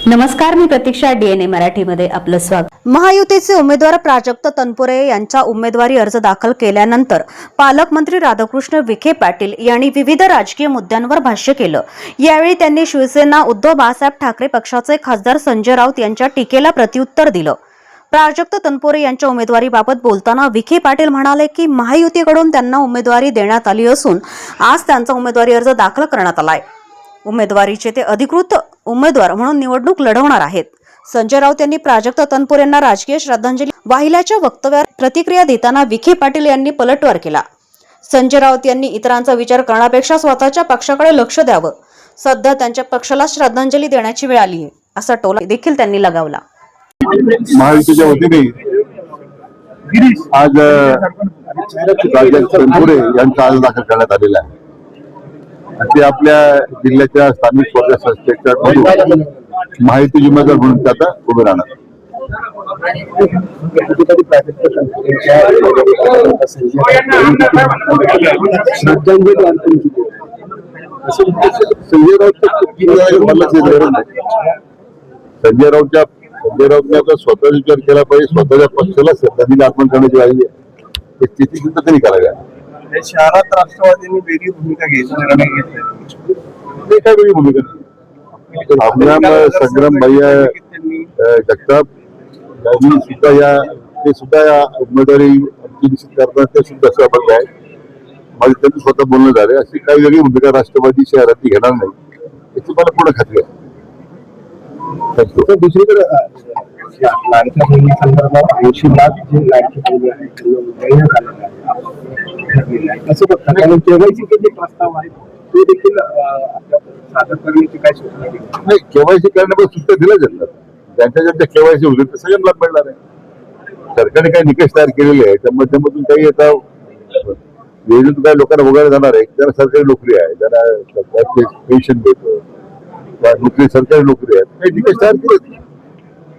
नमस्कार, मी प्रतीक्षा. डीएनए मराठीमध्ये आपलं स्वागत. महायुतीचे उमेदवार प्राजक्त तनपुरे यांचा उमेदवारी अर्ज दाखल केल्यानंतर पालकमंत्री राधाकृष्ण विखे पाटील यांनी विविध राजकीय मुद्द्यांवर भाष्य केलं. यावेळी त्यांनी शिवसेना उद्धव बाळासाहेब ठाकरे पक्षाचे खासदार संजय राऊत यांच्या टीकेला प्रत्युत्तर दिलं. प्राजक्त तनपुरे यांच्या उमेदवारीबाबत बोलताना विखे पाटील म्हणाले की महायुतीकडून त्यांना उमेदवारी देण्यात आली असून आज त्यांचा उमेदवारी अर्ज दाखल करण्यात आलाय. उमेदवारीचे ते अधिकृत उमेदवार म्हणून निवडणूक लढवणार आहेत. संजय राऊत यांनी प्राजक्त तनपुरे यांना राजकीय श्रद्धांजली वाहिल्याच्या वक्तव्यावर प्रतिक्रिया देताना विखे पाटील यांनी पलटवार केला. संजय राऊत यांनी इतरांचा विचार करण्यापेक्षा स्वतःच्या पक्षाकडे लक्ष द्यावं. सध्या त्यांच्या पक्षाला श्रद्धांजली देण्याची वेळ आली आहे, असा टोला देखील त्यांनी लगावला. महायुतीच्या वतीने आज प्राजक्त तनपुरे यांचा अर्ज दाखल करण्यात आलेला आहे. ते आपल्या जिल्ह्याच्या स्थानिक स्वराज्य संस्थेच्या माहिती उमेदवार म्हणून ते आता उभे राहणार. संजय राऊतने आता स्वतःचा विचार केला पाहिजे. स्वतःच्या पक्षाला श्रद्धांजली अर्पण करण्याची राहिली आहे स्थिती सुद्धा त्यांनी करायला. शहरात राष्ट्रवादींनी वेगळी भूमिका घ्यायची काय वेगळी भूमिका आपल्या संग्राम भैया जगताप यांनी सुद्धा या उमेदवारी निश्चित करतात. ते सुद्धा सहभागी आहे. माझे त्यांनी स्वतः बोलणं झाले. अशी काही वेगळी भूमिका राष्ट्रवादी शहरात घेणार नाही याची मला पूर्ण खात्री आहे. दुसरीकडे लाडक्या बहिणी संदर्भात 80 लाख जे लाडकी बहिणी आहेत केवायसी किती प्रस्ताव आहेत ते देखील सादर करण्याची काय सूचना दिली नाही. केवायसी करण्यामध्ये सुद्धा दिल्या जातात. ज्यांच्या केवायसी होईल तर सगळ्यांना लाभ मिळणार आहे. सरकारने काही निकष तयार केलेले आहे त्या माध्यमातून काही आता योजनेतून काही लोकांना वगैरे जाणार आहे. ज्यांना सरकारी नोकरी आहे, ज्यांना पेन्शन देतो, नोकरी सरकारी नोकरी आहे, काही निकष तयार केले.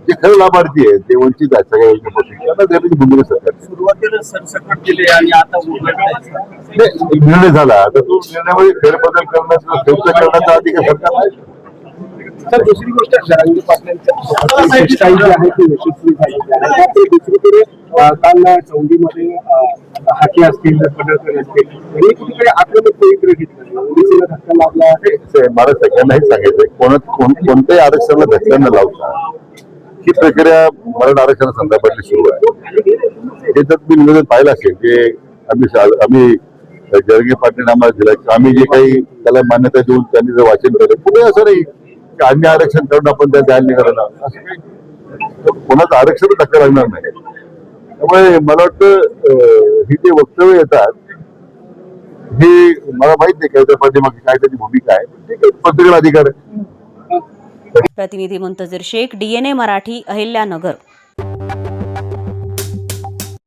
जे खरे लाभार्थी आहेत ते वंचित आहेत सगळ्या योजनेपासून त्यांना देण्याची भूमिका सरकार. सुरुवातीला सरसकट दिले आणि आता एक निर्णय झाला. आता तो निर्णयामध्ये फेरबदल करण्याचा अधिकार सरकार आहे. तर दुसरी गोष्ट जरांगे पाटलांची जी आहे ती यशस्वी झाली. दुसरीकडे काल चौंडीमध्ये हाके असतील, पडळकर असतील यांनी कुठेतरी आक्रमक पवित्र घेतलं. ओबीसीला धक्का लागला. मला सगळ्यांनाही सांगायचंय कोणत्याही आरक्षणाला धक्का न लावता ही प्रक्रिया मराठा आरक्षणा संदर्भातली सुरू आहे. त्याच्यात मी निवेदन पाहिलं असेल की आम्ही जरगे पाटील आम्हाला दिला आम्ही जे काही त्याला मान्यता देऊन त्यांनी जर वाचन केलं पुढे असं नाही की अन्य आरक्षण करून आपण त्या द्यायला निघाला असं काही कोणाचं आरक्षण धक्का लागणार नाही. त्यामुळे मला वाटतं ही जे वक्तव्य येतात हे मला माहित नाही काय त्या पाठीमागे काय त्याची भूमिका आहे. ठीक आहे, प्रत्येकाला अधिकार आहे. प्रतिनिधी मुंतजीर शेख, डीएनए मराठी, अहिल्यानगर.